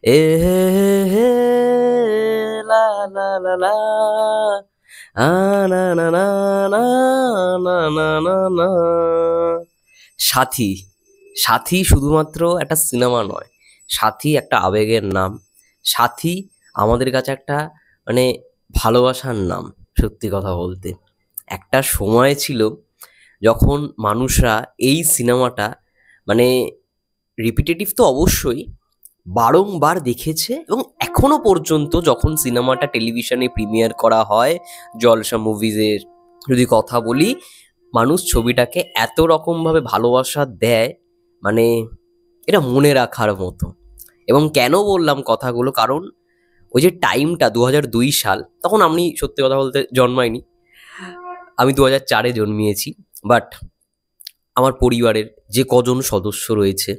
এ হে হে হে, লা লা লা লা, আ না না না না, না না না না। সাথী। সাথী শুধুমাত্র একটা সিনেমা নয়, সাথী একটা আবেগের নাম। সাথী আমাদের কাছে একটা মানে ভালোবাসার নাম। সত্যি কথা বলতে একটা সময় ছিল যখন মানুষরা এই সিনেমাটা মানে রিপিটেটিভ তো অবশ্যই বারংবার দেখেছে, এবং এখনো পর্যন্ত যখন সিনেমাটা টেলিভিশনে প্রিমিয়ার করা হয়, জলসা মুভিজের যদি কথা বলি, মানুষ ছবিটাকে এত রকমভাবে ভালোবাসা দেয়, মানে এটা মনে রাখার মতো। এবং কেন বললাম কথাগুলো, কারণ ওই যে টাইমটা 2002 সাল, তখন আমি সত্যি কথা বলতে জন্মাইনি, আমি 2004-এ জন্মিয়েছি। বাট আমার পরিবারের যে কজন সদস্য রয়েছে,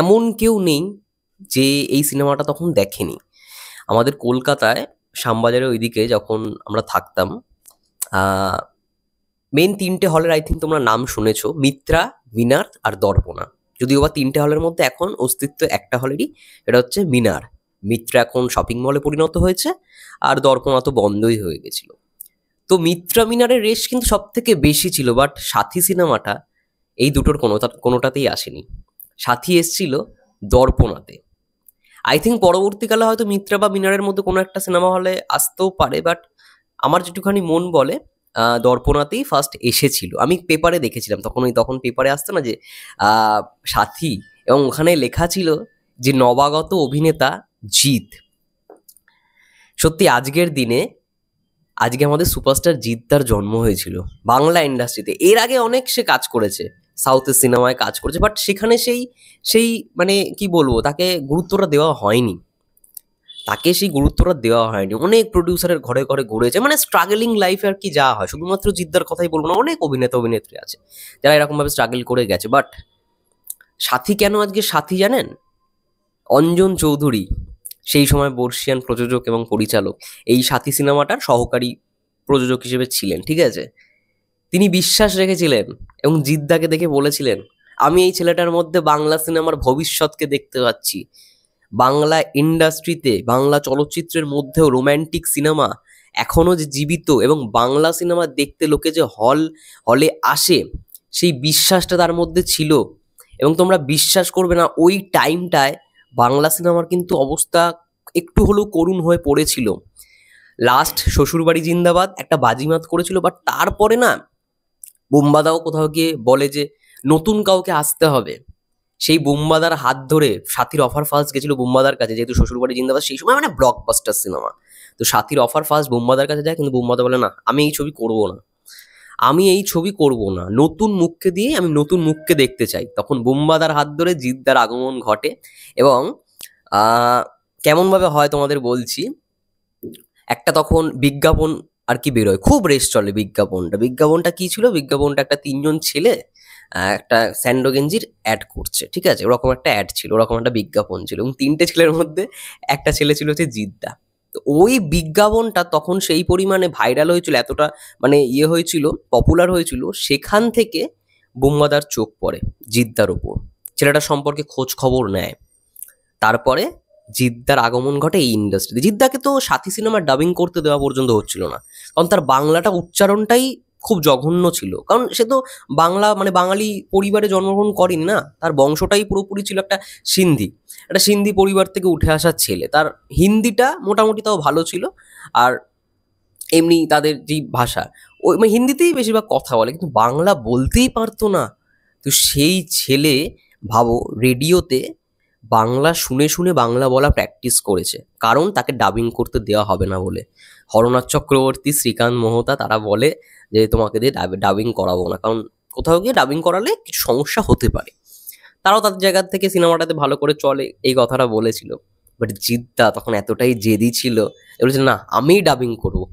এমন কেউ নেই যে এই সিনেমাটা তখন দেখেনি। আমাদের কলকাতায় শ্যামবাজারের ওইদিকে যখন আমরা থাকতাম, মেন তিনটে হলের আই থিঙ্ক তোমরা নাম শুনেছো, মিত্রা, মিনার আর দর্পণা। যদিও বা তিনটে হলের মধ্যে এখন অস্তিত্ব একটা হলেরই, এটা হচ্ছে মিনার। মিত্রা এখন শপিং মলে পরিণত হয়েছে, আর দর্পণা তো বন্ধই হয়ে গেছিল। তো মিত্রা মিনারের রেশ কিন্তু সব থেকে বেশি ছিল, বাট সাথী সিনেমাটা এই দুটোর কোনোটাতেই আসেনি। সাথী এসছিল দর্পণাতে। আই থিঙ্ক পরবর্তীকালে হয়তো মিত্রা বা মিনারের মধ্যে কোনো একটা সিনেমা হলে আসতেও পারে, বাট আমার যেটুখানি মন বলে দর্পণাতেই ফার্স্ট এসেছিল। আমি পেপারে দেখেছিলাম, তখন পেপারে আসতো না যে সাথী, এবং ওখানে লেখা ছিল যে নবাগত অভিনেতা জিৎ। সত্যি আজকের দিনে, আজকে আমাদের সুপারস্টার জিদ্দার জন্ম হয়েছিল বাংলা ইন্ডাস্ট্রিতে। এর আগে অনেক সে কাজ করেছে, সাউথের সিনেমায় কাজ করেছে, বাট সেখানে সেই সেই মানে কি বলবো, তাকে গুরুত্বটা দেওয়া হয়নি। তাকে সেই গুরুত্বটা দেওয়া হয়নি। অনেক প্রডিউসারের ঘরে ঘরে ঘুরেছে, মানে স্ট্রাগলিং লাইফে আর কি যা হয়। শুধুমাত্র জিদ্দার কথাই বলবো না, অনেক অভিনেতা অভিনেত্রী আছে যারা এরকমভাবে স্ট্রাগল করে গেছে। বাট সাথী কেন আজকে সাথী জানেন? অঞ্জন চৌধুরী, সেই সময় বর্ষিয়ান প্রযোজক এবং পরিচালক, এই সাথী সিনেমাটার সহকারী প্রযোজক হিসেবে ছিলেন, ঠিক আছে? তিনি বিশ্বাস রেখেছিলেন এবং জিদ্দাকে দেখে বলেছিলেন, আমি এই ছেলেটার মধ্যে বাংলা সিনেমার ভবিষ্যৎকে দেখতে পাচ্ছি। বাংলা ইন্ডাস্ট্রিতে, বাংলা চলচ্চিত্রের মধ্যেও রোম্যান্টিক সিনেমা এখনো যে জীবিত, এবং বাংলা সিনেমা দেখতে লোকে যে হলে আসে, সেই বিশ্বাসটা তার মধ্যে ছিল। এবং তোমরা বিশ্বাস করবে না, ওই টাইমটায় বাংলা সিনেমার কিন্তু অবস্থা একটু হলেও করুণ হয়ে পড়েছিল। লাস্ট শ্বশুরবাড়ি জিন্দাবাদ একটা বাজিমাত করেছিল, বাট তারপরে না বোম্বাদাও কোথাও গিয়ে বলে যে নতুন কাউকে আসতে হবে। সেই বোম্বাদার হাত ধরে সাথীর অফার ফার্স্ট গেছিল বোম্বাদার কাছে, যেহেতু শ্বশুরবাড়ি জিন্দাবাদ সেই সময় মানে ব্লকবাস্টার সিনেমা। তো সাথীর অফার ফার্স্ট বোম্বাদার কাছে যায়, কিন্তু বোম্বাদা বলে না, আমি এই ছবি করব না, আমি এই ছবি করব না, নতুন মুখকে দিয়ে আমি নতুন মুখকে দেখতে চাই। তখন বোম্বাদার হাত ধরে জিদ্দার আগমন ঘটে। এবং কেমনভাবে হয় তোমাদের বলছি। একটা তখন বিজ্ঞাপন আর কি বেরোয়, খুব রেস চলে বিজ্ঞাপনটা কি ছিল, বিজ্ঞাপনটা একটা তিনজন ছেলে একটা স্যান্ডো গেঞ্জির অ্যাড করছে, ঠিক আছে? ওরকম একটা অ্যাড ছিল, ওরকম একটা বিজ্ঞাপন ছিল, এবং তিনটে ছেলের মধ্যে একটা ছেলে ছিল হচ্ছে জিদ্দা। তো ওই বিজ্ঞাপনটা তখন সেই পরিমাণে ভাইরাল হয়েছিল, এতটা মানে ইয়ে হয়েছিল, পপুলার হয়েছিল, সেখান থেকে বুম্বাদার চোখ পড়ে জিদ্দার ওপর। ছেলেটার সম্পর্কে খোঁজ খবর নেয়। তারপরে জিদ্দার আগমন ঘটে এই ইন্ডাস্ট্রিতে। জিদ্দাকে তো সাথী সিনেমার ডাবিং করতে দেওয়া পর্যন্ত হচ্ছিল না, কারণ তার বাংলাটা উচ্চারণটাই খুব জঘন্য ছিল। কারণ সে তো বাংলা মানে বাঙালি পরিবারে জন্মগ্রহণ করেনি না, তার বংশটাই পুরোপুরি ছিল একটা সিন্ধি পরিবার থেকে উঠে আসা ছেলে। তার হিন্দিটা মোটামুটি তাও ভালো ছিল, আর এমনি তাদের যেই ভাষা, ওই মানে হিন্দিতেই বেশিরভাগ কথা বলে, কিন্তু বাংলা বলতেই পারতো না। তো সেই ছেলে, ভাবো, রেডিওতে বাংলা শুনে শুনে বাংলা বলা প্র্যাকটিস করেছে, কারণ তাকে ডাবিং করতে দেওয়া হবে না বলে। হরনাথ চক্রবর্তী, শ্রীকান্ত মোহতা তারা বলে যে তোমাকে দিয়ে ডাবিং করাবো না, কারণ কোথাও গিয়ে ডাবিং করালে কিছু সমস্যা হতে পারে। তারাও তাদের জায়গা থেকে সিনেমাটাতে ভালো করে চলে, এই কথাটা বলেছিল। বাট জিদ্দা তখন এতটাই জেদি ছিল, বলেছে না, আমিই ডাবিং করবো,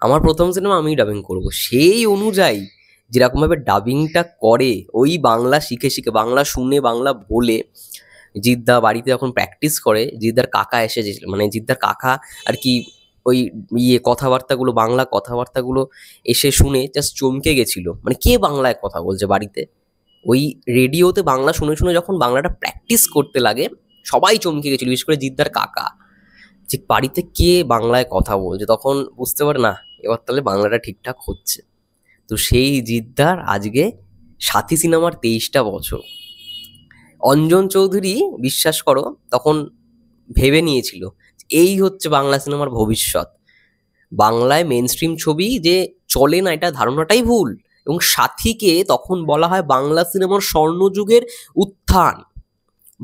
আমার প্রথম সিনেমা আমিই ডাবিং করবো। সেই অনুযায়ী যেরকমভাবে ডাবিংটা করে, ওই বাংলা শিখে শিখে, বাংলা শুনে বাংলা বলে, জিদ্দা বাড়িতে যখন প্র্যাকটিস করে, জিদ্দার কাকা এসেছিল, মানে জিদ্দার কাকা আর কি, ওই কথাবার্তাগুলো, বাংলা কথাবার্তাগুলো এসে শুনে জাস্ট চমকে গেছিল, মানে কে বাংলায় কথা বলছে বাড়িতে। ওই রেডিওতে বাংলা শুনে শুনে যখন বাংলাটা প্র্যাকটিস করতে লাগে, সবাই চমকে গেছিল, বিশেষ করে জিদ্দার কাকা, যে বাড়িতে কে বাংলায় কথা বলছে। তখন বুঝতে পারে না এবার তাহলে বাংলাটা ঠিকঠাক হচ্ছে। তো সেই জিদ্দার আজকে সাথী সিনেমার 23টা বছর। অঞ্জন চৌধুরী বিশ্বাস করো তখন ভেবে নিয়েছিল এই হচ্ছে বাংলা সিনেমার ভবিষ্যৎ। বাংলায় মেন স্ট্রিম ছবি যে চলে না, এটা ধারণাটাই ভুল। এবং সাথীকে তখন বলা হয় বাংলা সিনেমার স্বর্ণযুগের উত্থান,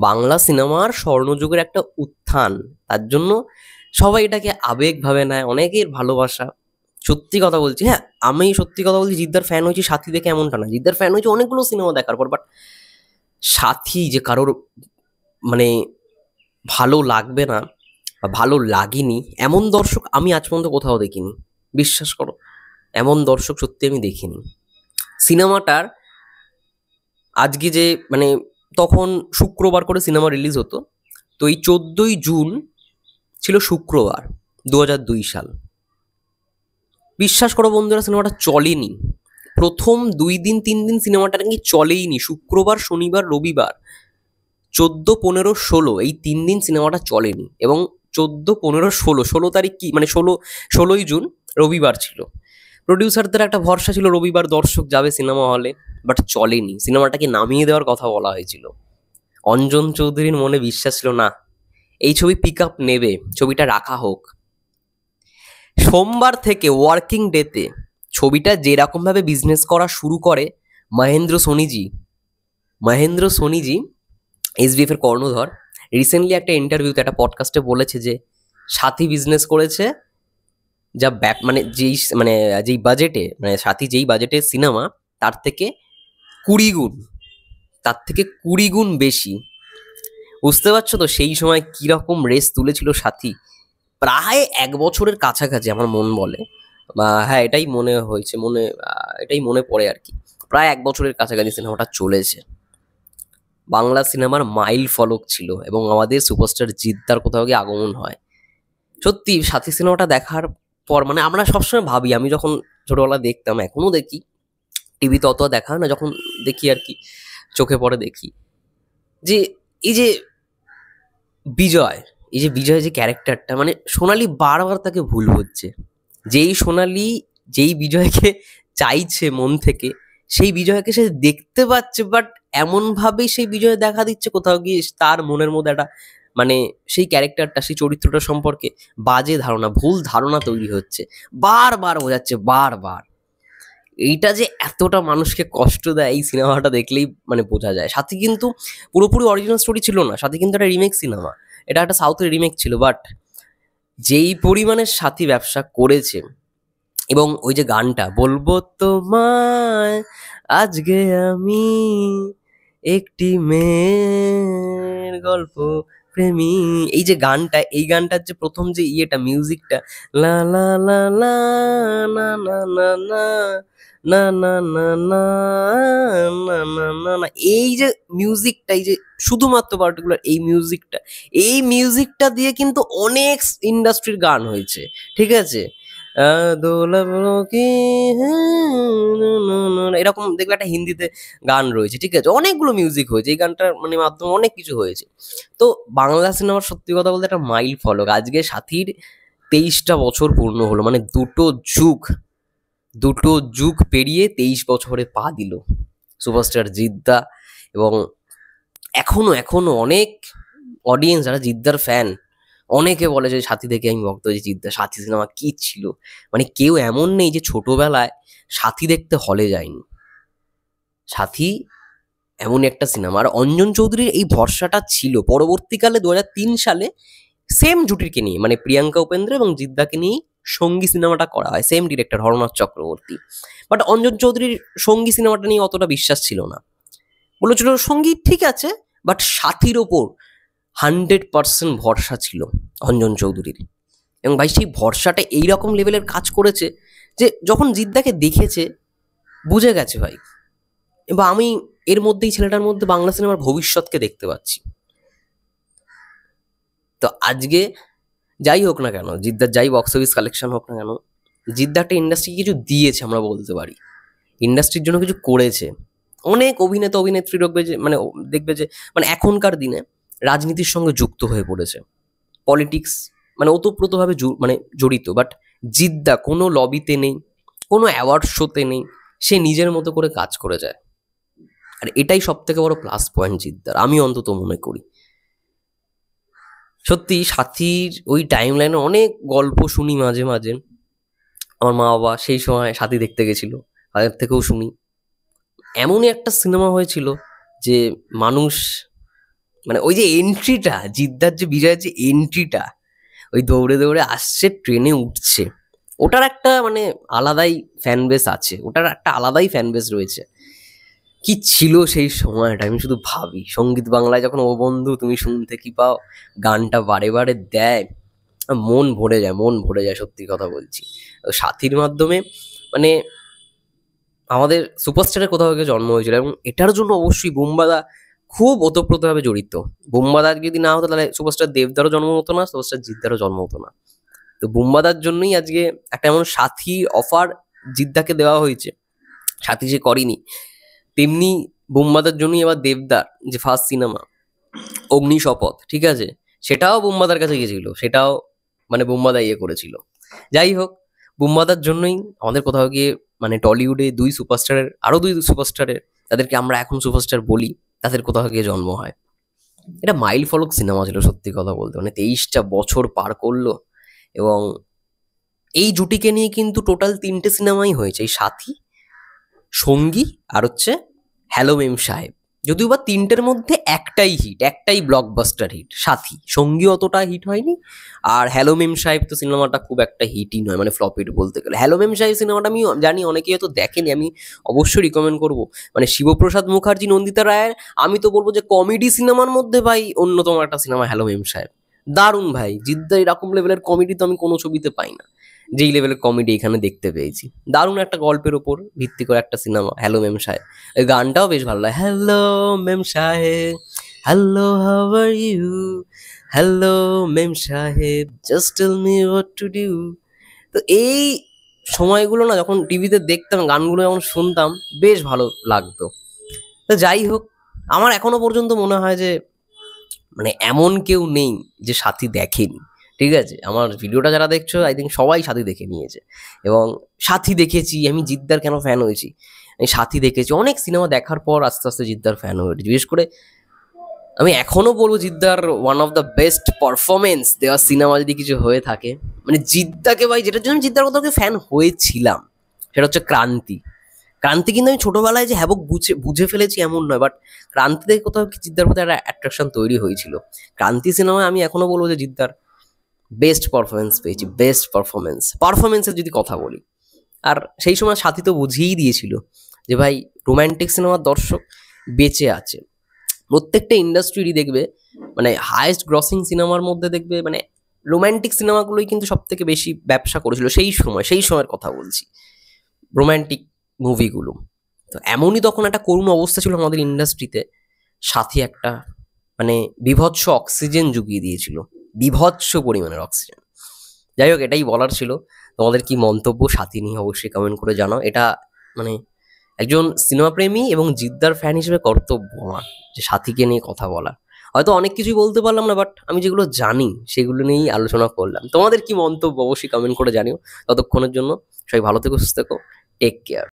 বাংলা সিনেমার স্বর্ণযুগের একটা উত্থান। তার জন্য সবাই এটাকে আবেগ ভাবে নেয়, অনেকের ভালোবাসা। সত্যি কথা বলছি, হ্যাঁ আমি সত্যি কথা বলছি, জিদ্দার ফ্যান হয়েছি সাথী দেখে এমনটা না, জিদ্দার ফ্যান হয়েছে অনেকগুলো সিনেমা দেখার পর। বাট সাথী যে কারোর মানে ভালো লাগবে না বা ভালো লাগেনি এমন দর্শক আমি আজ পর্যন্ত কোথাও দেখিনি, বিশ্বাস করো। এমন দর্শক সত্যি আমি দেখিনি। সিনেমাটার আজকে যে মানে তখন শুক্রবার করে সিনেমা রিলিজ হতো, তো এই 14ই জুন ছিল শুক্রবার, 2002 সাল। বিশ্বাস করো বন্ধুরা, সিনেমাটা চলেনি। প্রথম 2 দিন 3 দিন সিনেমাটা নাকি চলেইনি, শুক্রবার শনিবার রবিবার 14, 15, 16 এই 3 দিন সিনেমাটা চলেনি। এবং 14, 15, 16, 16 তারিখ কি মানে 16ই জুন রবিবার ছিল। প্রডিউসারদের একটা ভরসা ছিল রবিবার দর্শক যাবে সিনেমা হলে, বাট চলেনি। সিনেমাটাকে নামিয়ে দেওয়ার কথা বলা হয়েছিল। অঞ্জন চৌধুরীর মনে বিশ্বাস ছিল না এই ছবি পিক আপ নেবে, ছবিটা রাখা হোক। সোমবার থেকে ওয়ার্কিং ডেতে ছবিটা যেরকমভাবে বিজনেস করা শুরু করে মহেন্দ্র সোনিজি এসবিএফ এর কর্ণধর রিসেন্টলি একটা ইন্টারভিউতে একটা পডকাস্টে বলেছে যে সাথী বিজনেস করেছে যা মানে যেই বাজেটে, মানে সাথী যেই বাজেটে সিনেমা তার থেকে 20 গুণ, তার থেকে 20 গুণ বেশি। বুঝতে পারছো তো সেই সময় কিরকম রেস তুলেছিল সাথী। প্রায় 1 বছরের কাছাকাছি আমার মন বলে, বা হ্যাঁ এটাই মনে হয়েছে, এটাই মনে পড়ে আর কি। প্রায় 1 বছরের কাছাকাছি সিনেমাটা চলেছে। বাংলা সিনেমার মাইল ফলক ছিল এবং আমাদের সুপারস্টার জিদ্দার কোথাও গিয়ে আগমন হয়। সত্যি সাথী সিনেমাটা দেখার পর মানে আমরা সবসময় ভাবি, আমি যখন ছোটবেলা দেখতাম, এখনো দেখি, টিভিতে অত দেখা না, যখন দেখি আর কি চোখে পড়ে দেখি যে এই যে বিজয়, যে ক্যারেক্টারটা, মানে সোনালি বারবার তাকে ভুল হচ্ছে। যেই বিজয়কে চাইছে মন থেকে, সেই বিজয়কে সে দেখতে পাচ্ছে, বাট এমনভাবেই সেই বিজয় দেখা দিচ্ছে কোথাও গিয়ে তার মনের মধ্যে একটা মানে সেই ক্যারেক্টারটা, সেই চরিত্রটা সম্পর্কে বাজে ধারণা, ভুল ধারণা তৈরি হচ্ছে, বারবার বোঝাচ্ছে বারবার। এইটা যে এতটা মানুষকে কষ্ট দেয় এই সিনেমাটা দেখলেই মানে বোঝা যায়। সাথী কিন্তু পুরোপুরি অরিজিনাল স্টোরি ছিল না, সাথী কিন্তু একটা রিমেক সিনেমা, এটা একটা সাউথের রিমেক ছিল। বাট যেই পরিমাণের সাথী ব্যবসা করেছে, এবং ওই যে গানটা বলবো তোমায় আজকে আমি একটি মেয়ের গল্প প্রেমী, এই যে গানটা, এই গানটার যে প্রথম যে মিউজিকটা, লা লা লা লা না না না না না না না না না না না না, এই যে মিউজিকটা, এই যে শুধুমাত্র পার্টিকুলার এই মিউজিকটা দিয়ে কিন্তু অনেক ইন্ডাস্ট্রির গান হয়েছে, ঠিক আছে। এরকম দেখবে একটা হিন্দিতে গান রয়েছে, ঠিক আছে, অনেকগুলো মিউজিক হয়েছে, এই গানটার মানে মাধ্যমে অনেক কিছু হয়েছে। তো বাংলা সিনেমার সত্যি কথা বলতে একটা মাইল ফলক। আজকে সাথীর 23টা বছর পূর্ণ হলো, মানে দুটো যুগ পেরিয়ে 23 বছরে পা দিল সুপারস্টার জিদ্দা। এবং এখনো অনেক অডিয়েন্স যারা জিদ্দার ফ্যান, অনেকে বলে যে সাথী দেখে আমি ভক্ত হয়েছি। জিদ্দা সাথী সিনেমা কি ছিল, মানে কেউ এমন নেই যে ছোটবেলায় সাথী দেখতে হলে যায়নি। সাথী এমন একটা সিনেমা। আর অঞ্জন চৌধুরীর এই ভরসাটা ছিল পরবর্তীকালে 2003 সালে সেম জুটিকে নিয়ে, মানে প্রিয়াঙ্কা উপেন্দ্র এবং জিদ্দাকে নিয়ে সঙ্গী সিনেমাটা করা হয়, same director Haranath Chakraborty. But Anjan চৌধুরীর সঙ্গী সিনেমাটা নিয়ে অতটা বিশ্বাস ছিল না, বলেছিল সঙ্গী ঠিক আছে, বাট সাথীর ওপর 100% ভরসা ছিল অঞ্জন চৌধুরীর। এবং ভাই সেই ভরসাটা এইরকম লেভেলের কাজ করেছে যে যখন জিদ্দাকে দেখেছে বুঝে গেছে ভাই। এবং আমি এর মধ্যেই ছেলেটার মধ্যে বাংলা সিনেমার ভবিষ্যৎকে দেখতে পাচ্ছি। তো আজকে যাই হোক না কেন, জিদ্দার যাই বক্স অফিস কালেকশন হোক না কেন, জিদ্দা একটা ইন্ডাস্ট্রিকে কিছু দিয়েছে, আমরা বলতে পারি ইন্ডাস্ট্রির জন্য কিছু করেছে। অনেক অভিনেতা অভিনেত্রী দেখবে যে মানে এখনকার দিনে রাজনীতির সঙ্গে যুক্ত হয়ে পড়েছে, পলিটিক্স মানে ওতপ্রোতভাবে মানে জড়িত। বাট জিদ্দা কোনো লবিতে নেই, কোনো অ্যাওয়ার্ড শোতে নেই, সে নিজের মতো করে কাজ করে যায়। আর এটাই সব থেকে বড় প্লাস পয়েন্ট জিদ্দার, আমি অন্তত মনে করি। সত্যি সাথীর ওই টাইম লাইনে অনেক গল্প শুনি মাঝে মাঝে, আমার মা বাবা সেই সময় সাথী দেখতে গেছিল, তাদের থেকেও শুনি। এমনই একটা সিনেমা হয়েছিল যে মানুষ মানে ওই যে এন্ট্রিটা, জিদ্দার যে বিজয়ের যে এন্ট্রিটা, ওই দৌড়ে দৌড়ে আসছে, ট্রেনে উঠছে, ওটার একটা মানে আলাদাই ফ্যান বেস আছে, ওটার একটা আলাদাই ফ্যান বেস রয়েছে। কি ছিল সেই সময়টা, আমি শুধু ভাবি। সঙ্গীত বাংলায় যখন ও বন্ধু তুমি শুনতে কি পাও গানটা বারে বারে দেয়, মন ভরে যায়, মন ভরে যায়, সত্যি কথা বলছি। সাথীর মাধ্যমে মানে আমাদের সুপারস্টারের কোথাও থেকে জন্ম হয়েছিল, এবং এটার জন্য অবশ্যই বুম্বাদা খুব ওতপ্রোতভাবে জড়িত। বুম্বাদা যদি না হতো তাহলে সুপারস্টার দেবদারও জন্ম হতো না, সুপারস্টার জিদ্দারও জন্ম হতো না। তো বুম্বাদার জন্যই আজকে একটা এমন সাথী অফার জিদ্দাকে দেওয়া হয়েছে, সাথী যে করেনি। তেমনি বুম্বাদার জন্যই এবার দেবদার যে ফার্স্ট সিনেমা অগ্নিশপথ, ঠিক আছে, সেটাও বুম্বাদার কাছে গিয়েছিল, সেটাও মানে বুম্বাদা ইয়ে করেছিল। যাই হোক, বুম্বাদার জন্যই আমাদের কোথাও গিয়ে মানে টলিউডে আরো দুই সুপারস্টারের, তাদেরকে আমরা এখন সুপারস্টার বলি, তাদের কোথাও গিয়ে জন্ম হয়। এটা মাইল ফলক সিনেমা ছিল সত্যি কথা বলতে, মানে 23টা বছর পার করলো, এবং এই জুটিকে নিয়ে কিন্তু টোটাল 3টে সিনেমাই হয়েছে, এই সাথী, সঙ্গী, আর হচ্ছে হ্যালো মেম সাহেব। যদিও বা 3টের মধ্যে একটাই হিট, একটাই ব্লকবাস্টার হিট, সাথী। সঙ্গী অতটা হিট হয়নি, আর হ্যালো মেম সাহেব তো সিনেমাটা খুব একটা হিটই নয়, মানে ফ্লপ হিট বলতে গেলে। হ্যালো মেম সাহেব সিনেমাটা আমি জানি অনেকেই হয়তো দেখেনি, আমি অবশ্যই রিকমেন্ড করবো। মানে শিবপ্রসাদ মুখার্জি, নন্দিতা রায়ের, আমি তো বলবো যে কমেডি সিনেমার মধ্যে ভাই অন্যতম একটা সিনেমা হ্যালো মেম সাহেব। দারুণ ভাই, জিদ্দা এরকম লেভেলের কমেডি তো আমি কোনো ছবিতে পাই না, যেই লেভেলের কমেডি এখানে দেখতে পেয়েছি। দারুণ একটা গল্পের ওপর ভিত্তি করে একটা সিনেমা হ্যালো মেম সাহেব। এই গানটাও বেশ ভালো লাগে, hello memsahib, hello how are you, hello memsahib, just tell me what to do. তো এই সময়গুলো না যখন টিভিতে দেখতাম, গানগুলো যখন শুনতাম, বেশ ভালো লাগতো। তো যাই হোক, আমার এখনো পর্যন্ত মনে হয় যে মানে এমন কেউ নেই যে সাথী দেখেনি। ঠিক আছে, আমার ভিডিওটা যারা দেখছো আই থিঙ্ক সবাই সাথী দেখে নিয়েছে। এবং সাথী দেখেছি আমি, জিদ্দার কেন ফ্যান হয়েছি, আমি সাথী দেখেছি, অনেক সিনেমা দেখার পর আস্তে আস্তে জিদ্দার ফ্যান হয়েছি। বিশেষ করে আমি এখনো বলবো জিদ্দার one of the best performance দেওয়া সিনেমা যদি কিছু হয়ে থাকে, মানে জিদ্দাকে ভাই, যেটার জন্য আমি জিদ্দার কোথাও ফ্যান হয়েছিলাম, সেটা হচ্ছে ক্রান্তি। ক্রান্তি কিন্তু আমি ছোটবেলায় যে হ্যাবক বুঝে বুঝে ফেলেছি এমন নয়, বাট ক্রান্তি থেকে কোথাও কি জিদ্দার প্রতি একটা অ্যাট্রাকশন তৈরি হয়েছিল। ক্রান্তি সিনেমায় আমি এখনো বলবো যে জিদ্দার বেস্ট পারফরমেন্স পেয়েছি, বেস্ট পারফরমেন্সের যদি কথা বলি। আর সেই সময় সাথী তো বুঝিয়েই দিয়েছিল যে ভাই রোম্যান্টিক সিনেমার দর্শক বেঁচে আছে। প্রত্যেকটা ইন্ডাস্ট্রিরই দেখবে মানে হায়েস্ট গ্রসিং সিনেমার মধ্যে দেখবে মানে রোম্যান্টিক সিনেমাগুলোই কিন্তু সব থেকে বেশি ব্যবসা করেছিল সেই সময়, সেই সময়ের কথা বলছি, রোম্যান্টিক মুভিগুলো। তো এমনই তখন একটা করুণ অবস্থা ছিল আমাদের ইন্ডাস্ট্রিতে, সাথী একটা মানে বিভৎস অক্সিজেন জুগিয়ে দিয়েছিল, বিভৎস পরিমাণের অক্সিজেন। যাই হোক, এটাই বলার ছিল। তোমাদের কি মন্তব্য সাথী নিয়ে অবশ্যই কমেন্ট করে জানাও। এটা মানে একজন সিনেমা প্রেমী এবং জিদ্দার ফ্যান হিসেবে কর্তব্য আমার যে সাথীকে নিয়ে কথা বলা। হয়তো অনেক কিছুই বলতে পারলাম না, বাট আমি যেগুলো জানি সেগুলো নিয়েই আলোচনা করলাম। তোমাদের কি মন্তব্য অবশ্যই কমেন্ট করে জানিও। ততক্ষণের জন্য সবাই ভালো থেকো, সুস্থ থেকো, টেক কেয়ার।